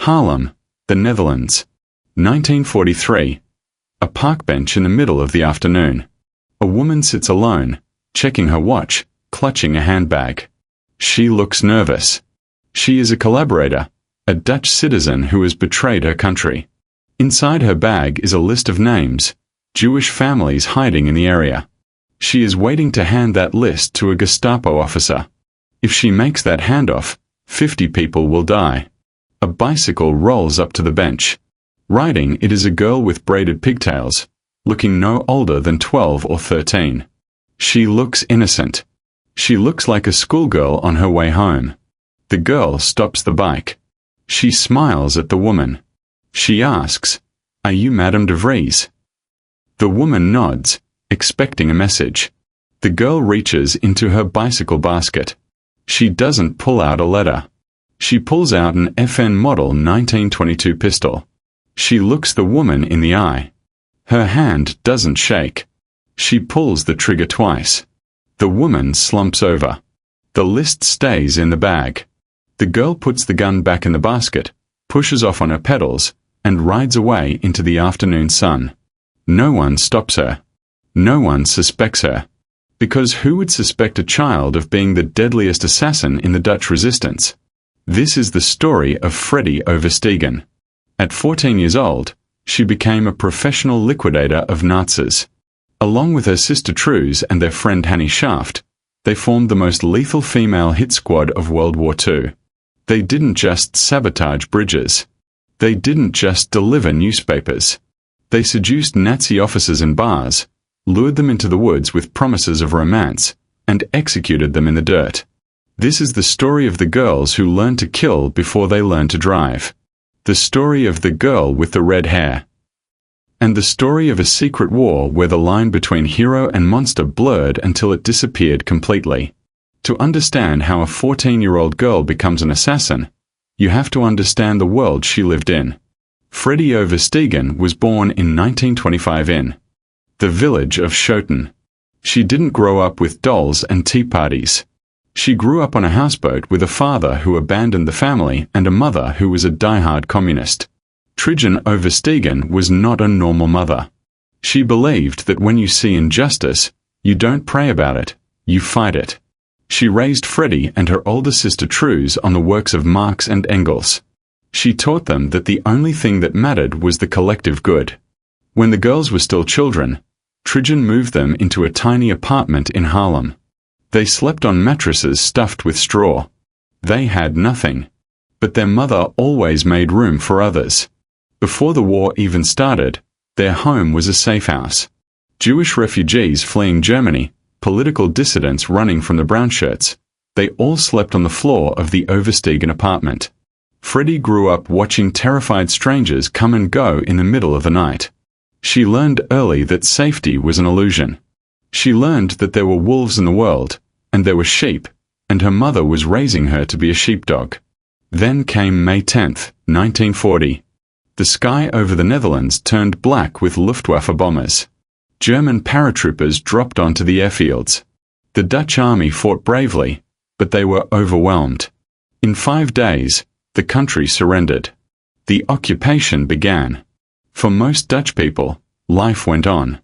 Haarlem, the Netherlands. 1943. A park bench in the middle of the afternoon. A woman sits alone, checking her watch, clutching a handbag. She looks nervous. She is a collaborator, a Dutch citizen who has betrayed her country. Inside her bag is a list of names, Jewish families hiding in the area. She is waiting to hand that list to a Gestapo officer. If she makes that handoff, 50 people will die. A bicycle rolls up to the bench. Riding it is a girl with braided pigtails, looking no older than 12 or 13. She looks innocent. She looks like a schoolgirl on her way home. The girl stops the bike. She smiles at the woman. She asks, "Are you Madame de Vries?" The woman nods, expecting a message. The girl reaches into her bicycle basket. She doesn't pull out a letter. She pulls out an FN Model 1922 pistol. She looks the woman in the eye. Her hand doesn't shake. She pulls the trigger twice. The woman slumps over. The list stays in the bag. The girl puts the gun back in the basket, pushes off on her pedals, and rides away into the afternoon sun. No one stops her. No one suspects her. Because who would suspect a child of being the deadliest assassin in the Dutch resistance? This is the story of Freddie Oversteegen. At 14 years old, she became a professional liquidator of Nazis. Along with her sister Truus and their friend Hannie Schaft, they formed the most lethal female hit squad of World War II. They didn't just sabotage bridges. They didn't just deliver newspapers. They seduced Nazi officers in bars, lured them into the woods with promises of romance, and executed them in the dirt. This is the story of the girls who learned to kill before they learned to drive. The story of the girl with the red hair. And the story of a secret war where the line between hero and monster blurred until it disappeared completely. To understand how a 14-year-old girl becomes an assassin, you have to understand the world she lived in. Freddie Oversteegen was born in 1925 in the village of Schoten. She didn't grow up with dolls and tea parties. She grew up on a houseboat with a father who abandoned the family and a mother who was a die-hard communist. Truus Oversteegen was not a normal mother. She believed that when you see injustice, you don't pray about it, you fight it. She raised Freddie and her older sister Truus on the works of Marx and Engels. She taught them that the only thing that mattered was the collective good. When the girls were still children, Truus moved them into a tiny apartment in Haarlem. They slept on mattresses stuffed with straw. They had nothing. But their mother always made room for others. Before the war even started, their home was a safe house. Jewish refugees fleeing Germany, political dissidents running from the brownshirts, they all slept on the floor of the Oversteegen apartment. Freddie grew up watching terrified strangers come and go in the middle of the night. She learned early that safety was an illusion. She learned that there were wolves in the world, and there were sheep, and her mother was raising her to be a sheepdog. Then came May 10, 1940. The sky over the Netherlands turned black with Luftwaffe bombers. German paratroopers dropped onto the airfields. The Dutch army fought bravely, but they were overwhelmed. In 5 days, the country surrendered. The occupation began. For most Dutch people, life went on.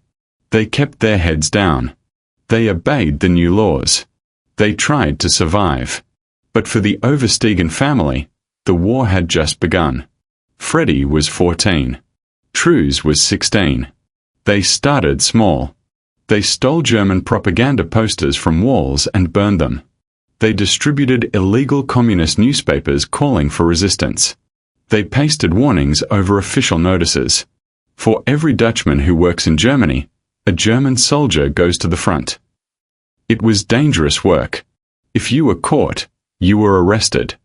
They kept their heads down. They obeyed the new laws. They tried to survive. But for the Oversteegen family, the war had just begun. Freddie was 14. Truus was 16. They started small. They stole German propaganda posters from walls and burned them. They distributed illegal communist newspapers calling for resistance. They pasted warnings over official notices. For every Dutchman who works in Germany, a German soldier goes to the front. It was dangerous work. If you were caught, you were arrested.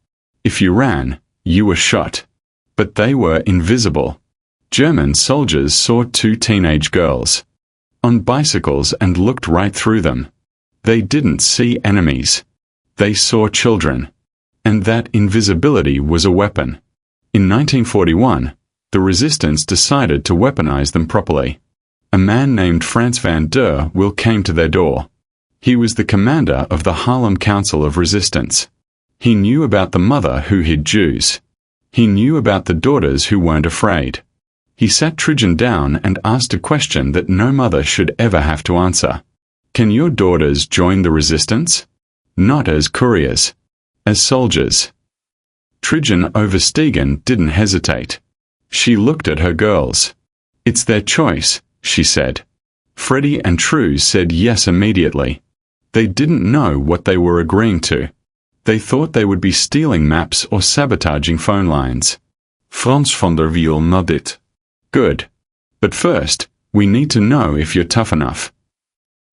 If you ran, you were shot. But they were invisible. German soldiers saw 2 teenage girls on bicycles and looked right through them. They didn't see enemies. They saw children. And that invisibility was a weapon. In 1941, the resistance decided to weaponize them properly. A man named Frans van der Wiel came to their door. He was the commander of the Haarlem Council of Resistance. He knew about the mother who hid Jews. He knew about the daughters who weren't afraid. He sat Trijan down and asked a question that no mother should ever have to answer. Can your daughters join the resistance? Not as couriers. As soldiers. Trijan Oversteegen didn't hesitate. She looked at her girls. It's their choice, she said. Freddie and Truus said yes immediately. They didn't know what they were agreeing to. They thought they would be stealing maps or sabotaging phone lines. Frans van der Wiel nodded. Good. But first, we need to know if you're tough enough.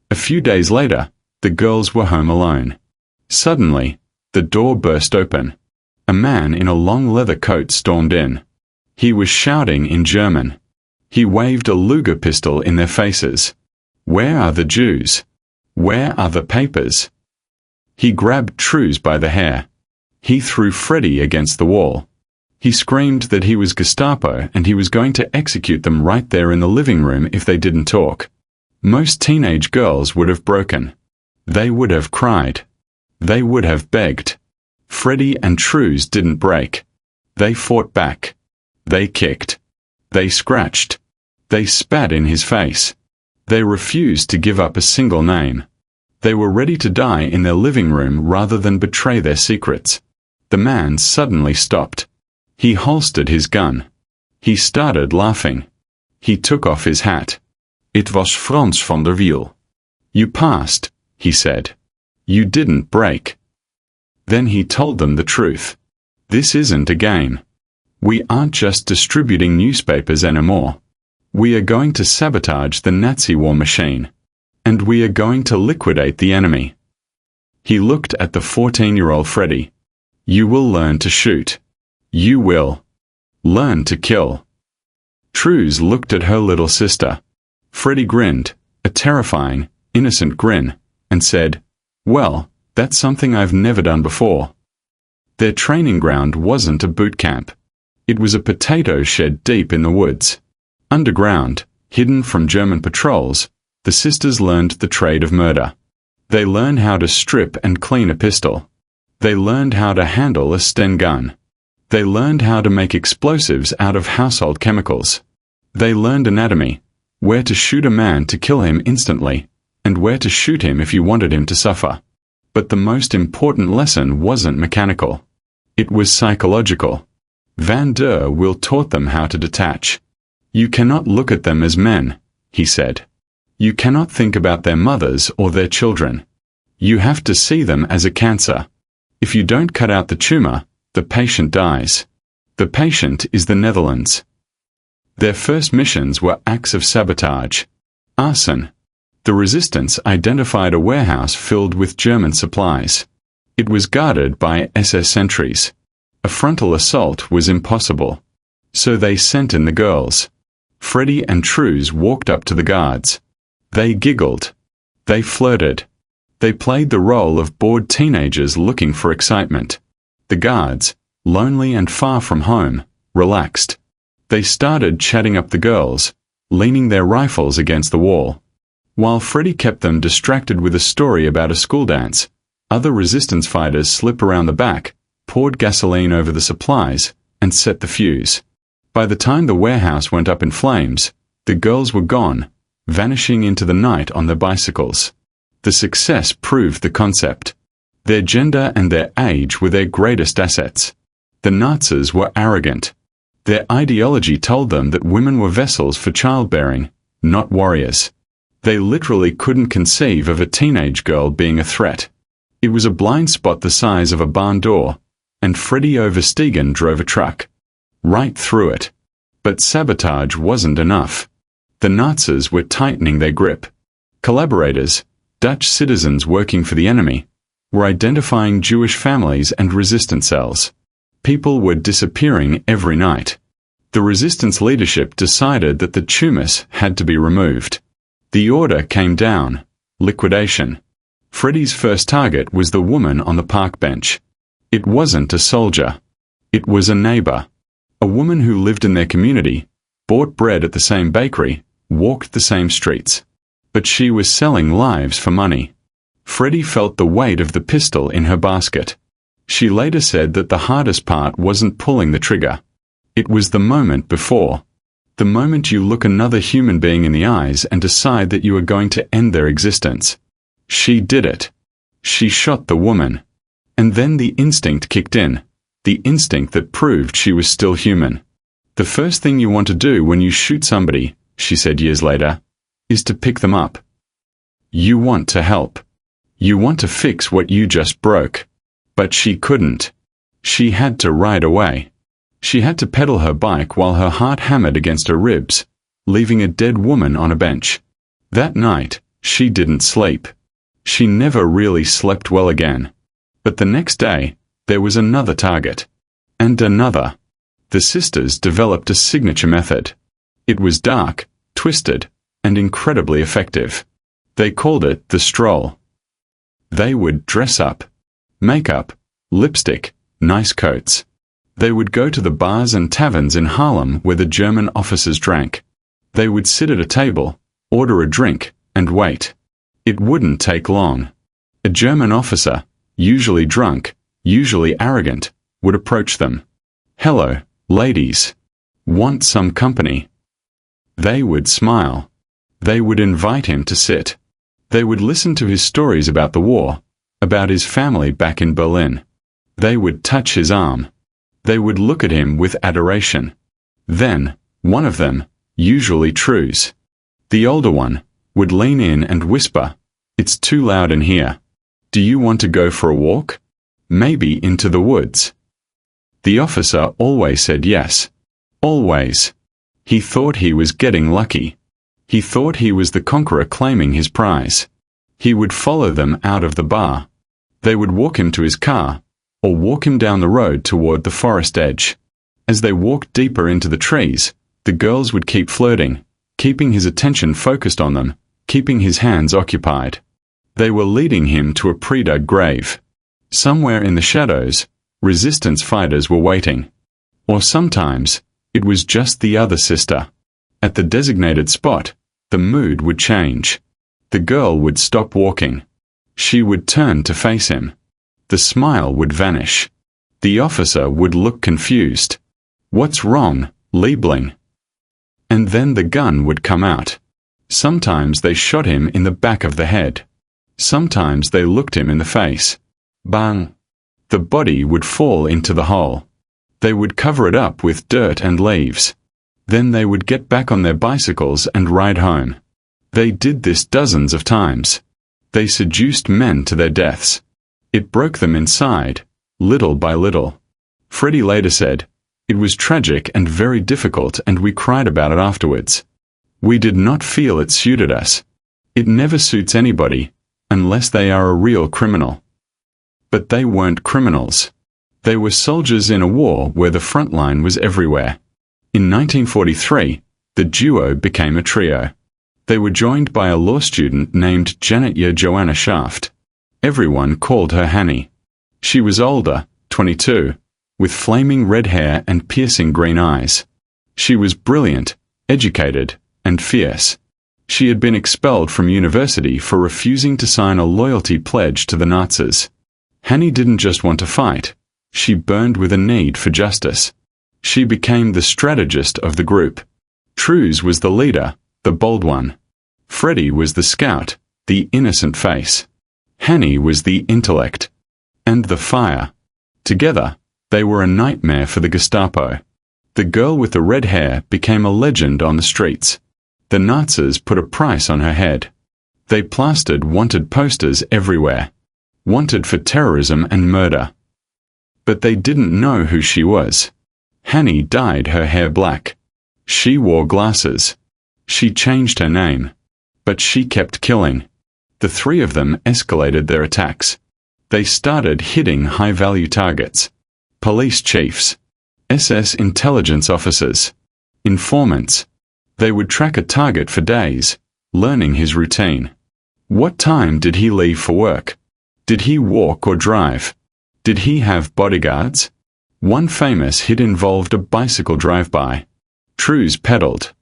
A few days later, the girls were home alone. Suddenly, the door burst open. A man in a long leather coat stormed in. He was shouting in German. He waved a Luger pistol in their faces. Where are the Jews? Where are the papers? He grabbed Truus by the hair. He threw Freddie against the wall. He screamed that he was Gestapo and he was going to execute them right there in the living room if they didn't talk. Most teenage girls would have broken. They would have cried. They would have begged. Freddie and Truus didn't break. They fought back. They kicked. They scratched. They spat in his face. They refused to give up a single name. They were ready to die in their living room rather than betray their secrets. The man suddenly stopped. He holstered his gun. He started laughing. He took off his hat. It was Frans van der Wiel. You passed, he said. You didn't break. Then he told them the truth. This isn't a game. We aren't just distributing newspapers anymore. We are going to sabotage the Nazi war machine. And we are going to liquidate the enemy. He looked at the 14-year-old Freddie. You will learn to shoot. You will learn to kill. Truus looked at her little sister. Freddie grinned, a terrifying, innocent grin, and said, Well, that's something I've never done before. Their training ground wasn't a boot camp. It was a potato shed deep in the woods. Underground, hidden from German patrols, the sisters learned the trade of murder. They learned how to strip and clean a pistol. They learned how to handle a Sten gun. They learned how to make explosives out of household chemicals. They learned anatomy, where to shoot a man to kill him instantly, and where to shoot him if you wanted him to suffer. But the most important lesson wasn't mechanical. It was psychological. Van der Wiel taught them how to detach. You cannot look at them as men, he said. You cannot think about their mothers or their children. You have to see them as a cancer. If you don't cut out the tumor, the patient dies. The patient is the Netherlands. Their first missions were acts of sabotage. Arson. The resistance identified a warehouse filled with German supplies. It was guarded by SS sentries. A frontal assault was impossible. So they sent in the girls. Freddie and Truus walked up to the guards. They giggled. They flirted. They played the role of bored teenagers looking for excitement. The guards, lonely and far from home, relaxed. They started chatting up the girls, leaning their rifles against the wall. While Freddie kept them distracted with a story about a school dance, other resistance fighters slipped around the back, poured gasoline over the supplies, and set the fuse. By the time the warehouse went up in flames, the girls were gone, vanishing into the night on their bicycles. The success proved the concept. Their gender and their age were their greatest assets. The Nazis were arrogant. Their ideology told them that women were vessels for childbearing, not warriors. They literally couldn't conceive of a teenage girl being a threat. It was a blind spot the size of a barn door, and Freddie Oversteegen drove a truck. Right through it. But sabotage wasn't enough. The Nazis were tightening their grip. Collaborators, Dutch citizens working for the enemy, were identifying Jewish families and resistance cells. People were disappearing every night. The resistance leadership decided that the tumors had to be removed. The order came down. Liquidation. Freddie's first target was the woman on the park bench. It wasn't a soldier. It was a neighbor. A woman who lived in their community, bought bread at the same bakery, walked the same streets. But she was selling lives for money. Freddie felt the weight of the pistol in her basket. She later said that the hardest part wasn't pulling the trigger. It was the moment before. The moment you look another human being in the eyes and decide that you are going to end their existence. She did it. She shot the woman. And then the instinct kicked in. The instinct that proved she was still human. The first thing you want to do when you shoot somebody, she said years later, is to pick them up. You want to help. You want to fix what you just broke. But she couldn't. She had to ride away. She had to pedal her bike while her heart hammered against her ribs, leaving a dead woman on a bench. That night, she didn't sleep. She never really slept well again. But the next day, there was another target. And another. The sisters developed a signature method. It was dark, twisted, and incredibly effective. They called it the stroll. They would dress up. Makeup, lipstick, nice coats. They would go to the bars and taverns in Haarlem where the German officers drank. They would sit at a table, order a drink, and wait. It wouldn't take long. A German officer, usually drunk, usually arrogant, would approach them. "Hello, ladies. Want some company?" They would smile. They would invite him to sit. They would listen to his stories about the war, about his family back in Berlin. They would touch his arm. They would look at him with adoration. Then, one of them, usually Truus, the older one, would lean in and whisper, "It's too loud in here. Do you want to go for a walk? Maybe into the woods?" The officer always said yes. Always. He thought he was getting lucky. He thought he was the conqueror claiming his prize. He would follow them out of the bar. They would walk him to his car, or walk him down the road toward the forest edge. As they walked deeper into the trees, the girls would keep flirting, keeping his attention focused on them, keeping his hands occupied. They were leading him to a pre-dug grave. Somewhere in the shadows, resistance fighters were waiting. Or sometimes, it was just the other sister. At the designated spot, the mood would change. The girl would stop walking. She would turn to face him. The smile would vanish. The officer would look confused. "What's wrong, Liebling?" And then the gun would come out. Sometimes they shot him in the back of the head. Sometimes they looked him in the face. Bang! The body would fall into the hole. They would cover it up with dirt and leaves. Then they would get back on their bicycles and ride home. They did this dozens of times. They seduced men to their deaths. It broke them inside, little by little. Freddie later said, "It was tragic and very difficult, and we cried about it afterwards. We did not feel it suited us. It never suits anybody, unless they are a real criminal." But they weren't criminals. They were soldiers in a war where the front line was everywhere. In 1943, the duo became a trio. They were joined by a law student named Johanna Schaft. Everyone called her Hannie. She was older, 22, with flaming red hair and piercing green eyes. She was brilliant, educated, and fierce. She had been expelled from university for refusing to sign a loyalty pledge to the Nazis. Hannie didn't just want to fight. She burned with a need for justice. She became the strategist of the group. Truus was the leader, the bold one. Freddie was the scout, the innocent face. Hannie was the intellect. And the fire. Together, they were a nightmare for the Gestapo. The girl with the red hair became a legend on the streets. The Nazis put a price on her head. They plastered wanted posters everywhere. Wanted for terrorism and murder. But they didn't know who she was. Hannie dyed her hair black. She wore glasses. She changed her name. But she kept killing. The three of them escalated their attacks. They started hitting high-value targets. Police chiefs. SS intelligence officers. Informants. They would track a target for days, learning his routine. What time did he leave for work? Did he walk or drive? Did he have bodyguards? One famous hit involved a bicycle drive-by. Truus pedaled.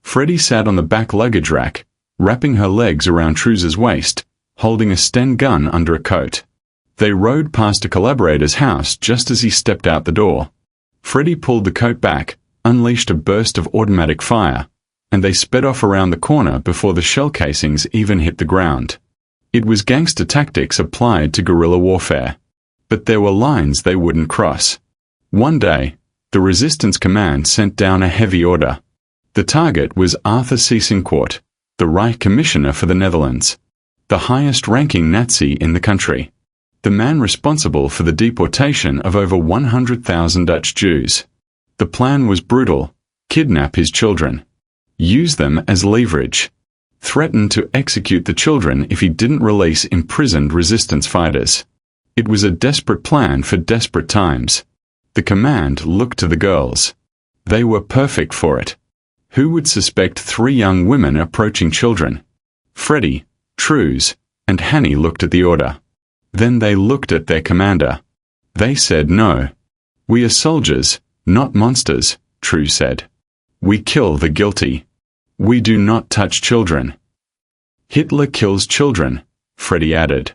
Freddie sat on the back luggage rack, wrapping her legs around Truus's waist, holding a Sten gun under a coat. They rode past a collaborator's house just as he stepped out the door. Freddie pulled the coat back, unleashed a burst of automatic fire, and they sped off around the corner before the shell casings even hit the ground. It was gangster tactics applied to guerrilla warfare. But there were lines they wouldn't cross. One day, the Resistance Command sent down a heavy order. The target was Arthur Seyss-Inquart, the Reich Commissioner for the Netherlands, the highest-ranking Nazi in the country, the man responsible for the deportation of over 100,000 Dutch Jews. The plan was brutal: kidnap his children, use them as leverage, threaten to execute the children if he didn't release imprisoned resistance fighters. It was a desperate plan for desperate times. The command looked to the girls. They were perfect for it. Who would suspect 3 young women approaching children? Freddie, Truus, and Hannie looked at the order. Then they looked at their commander. They said no. "We are soldiers, not monsters," Truus said. "We kill the guilty. We do not touch children." "Hitler kills children," Freddie added.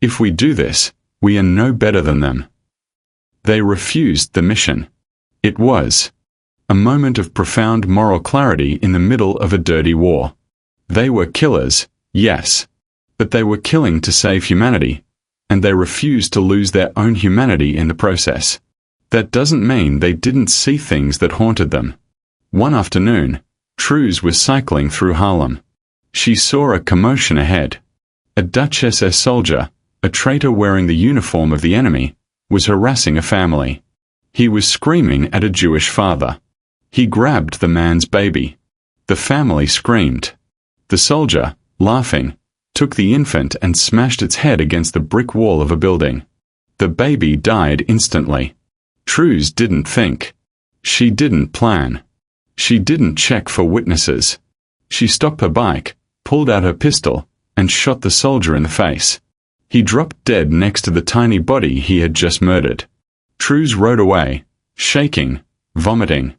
"If we do this, we are no better than them." They refused the mission. It was a moment of profound moral clarity in the middle of a dirty war. They were killers, yes, but they were killing to save humanity, and they refused to lose their own humanity in the process. That doesn't mean they didn't see things that haunted them. One afternoon, Truus was cycling through Haarlem. She saw a commotion ahead. A Dutch SS soldier, a traitor wearing the uniform of the enemy, was harassing a family. He was screaming at a Jewish father. He grabbed the man's baby. The family screamed. The soldier, laughing, took the infant and smashed its head against the brick wall of a building. The baby died instantly. Truus didn't think. She didn't plan. She didn't check for witnesses. She stopped her bike, pulled out her pistol, and shot the soldier in the face. He dropped dead next to the tiny body he had just murdered. Truus rode away, shaking, vomiting.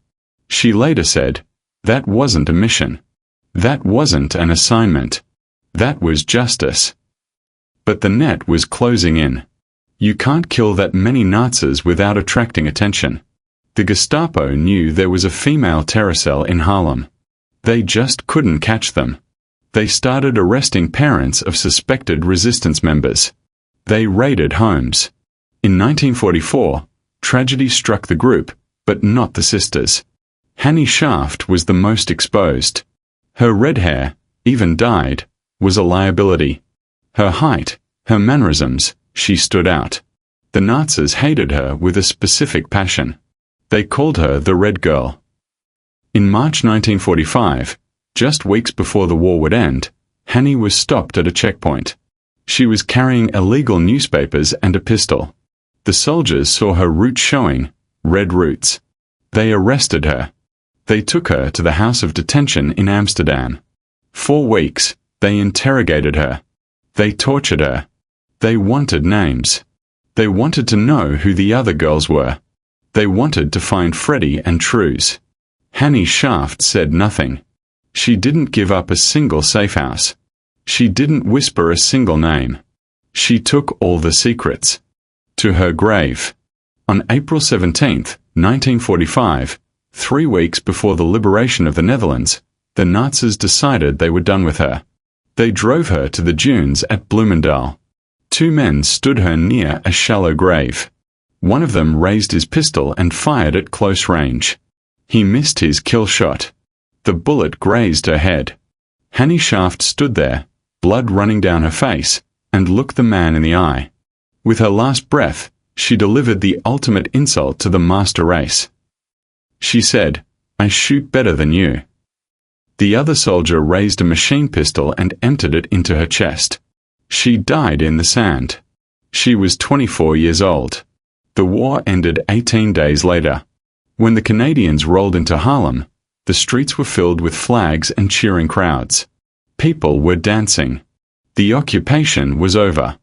She later said, "That wasn't a mission. That wasn't an assignment. That was justice." But the net was closing in. You can't kill that many Nazis without attracting attention. The Gestapo knew there was a female terror cell in Haarlem. They just couldn't catch them. They started arresting parents of suspected resistance members. They raided homes. In 1944, tragedy struck the group, but not the sisters. Hannie Schaft was the most exposed. Her red hair, even dyed, was a liability. Her height, her mannerisms, she stood out. The Nazis hated her with a specific passion. They called her the Red Girl. In March 1945, just weeks before the war would end, Hannie was stopped at a checkpoint. She was carrying illegal newspapers and a pistol. The soldiers saw her roots showing, red roots. They arrested her. They took her to the house of detention in Amsterdam. 4 weeks, they interrogated her. They tortured her. They wanted names. They wanted to know who the other girls were. They wanted to find Freddie and Truus. Hannie Schaft said nothing. She didn't give up a single safe house. She didn't whisper a single name. She took all the secrets. To her grave. On April 17, 1945, 3 weeks before the liberation of the Netherlands, the Nazis decided they were done with her. They drove her to the dunes at Bloemendaal. 2 men stood her near a shallow grave. One of them raised his pistol and fired at close range. He missed his kill shot. The bullet grazed her head. Hannie Schaft stood there, blood running down her face, and looked the man in the eye. With her last breath, she delivered the ultimate insult to the master race. She said, "I shoot better than you." The other soldier raised a machine pistol and emptied it into her chest. She died in the sand. She was 24 years old. The war ended 18 days later. When the Canadians rolled into Haarlem, the streets were filled with flags and cheering crowds. People were dancing. The occupation was over.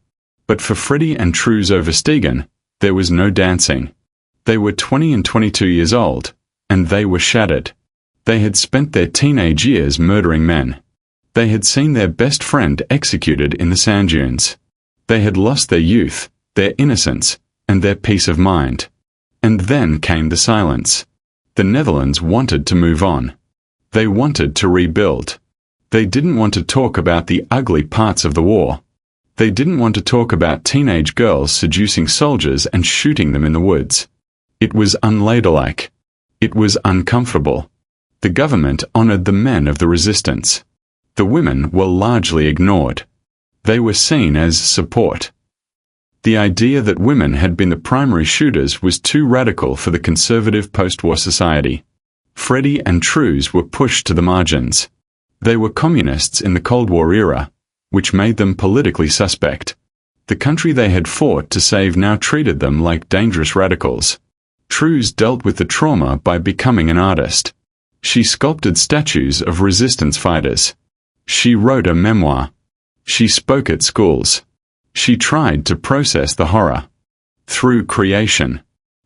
But for Freddie and Truus Oversteegen, there was no dancing. They were 20 and 22 years old, and they were shattered. They had spent their teenage years murdering men. They had seen their best friend executed in the sand dunes. They had lost their youth, their innocence, and their peace of mind. And then came the silence. The Netherlands wanted to move on. They wanted to rebuild. They didn't want to talk about the ugly parts of the war. They didn't want to talk about teenage girls seducing soldiers and shooting them in the woods. It was unladylike. It was uncomfortable. The government honored the men of the resistance. The women were largely ignored. They were seen as support. The idea that women had been the primary shooters was too radical for the conservative post-war society. Freddie and Truus were pushed to the margins. They were communists in the Cold War era, which made them politically suspect. The country they had fought to save now treated them like dangerous radicals. Truus dealt with the trauma by becoming an artist. She sculpted statues of resistance fighters. She wrote a memoir. She spoke at schools. She tried to process the horror. Through creation.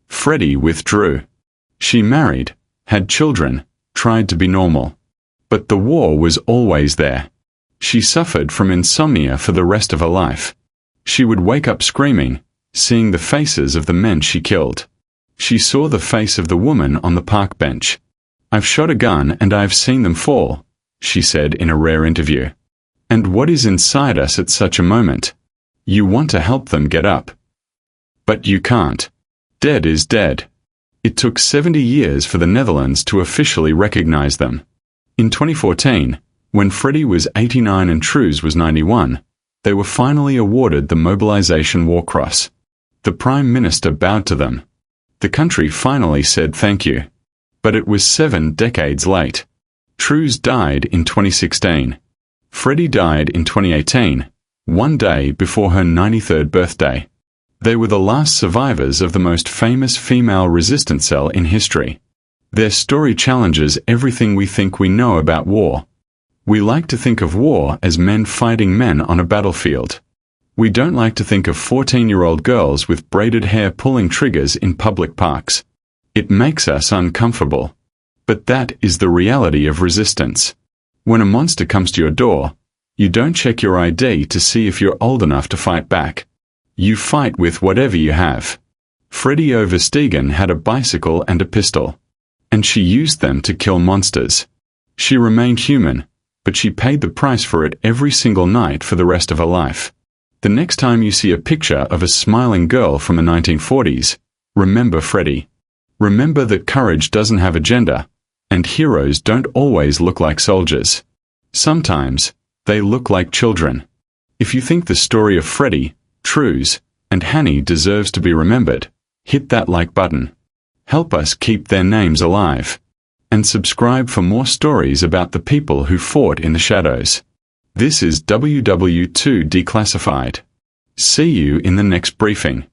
Freddie withdrew. She married, had children, tried to be normal. But the war was always there. She suffered from insomnia for the rest of her life. She would wake up screaming, seeing the faces of the men she killed. She saw the face of the woman on the park bench. "I've shot a gun and I've seen them fall," she said in a rare interview. And what is inside us at such a moment? You want to help them get up. But you can't. Dead is dead. It took 70 years for the Netherlands to officially recognize them. In 2014, when Freddie was 89 and Truus was 91, they were finally awarded the Mobilization War Cross. The Prime Minister bowed to them. The country finally said thank you. But it was 7 decades late. Truus died in 2016. Freddie died in 2018, one day before her 93rd birthday. They were the last survivors of the most famous female resistance cell in history. Their story challenges everything we think we know about war. We like to think of war as men fighting men on a battlefield. We don't like to think of 14-year-old girls with braided hair pulling triggers in public parks. It makes us uncomfortable. But that is the reality of resistance. When a monster comes to your door, you don't check your ID to see if you're old enough to fight back. You fight with whatever you have. Freddie Oversteegen had a bicycle and a pistol. And she used them to kill monsters. She remained human, but she paid the price for it every single night for the rest of her life. The next time you see a picture of a smiling girl from the 1940s, remember Freddie. Remember that courage doesn't have a gender, and heroes don't always look like soldiers. Sometimes, they look like children. If you think the story of Freddie, Truus, and Hannie deserves to be remembered, hit that like button. Help us keep their names alive. And subscribe for more stories about the people who fought in the shadows. This is WW2 Declassified. See you in the next briefing.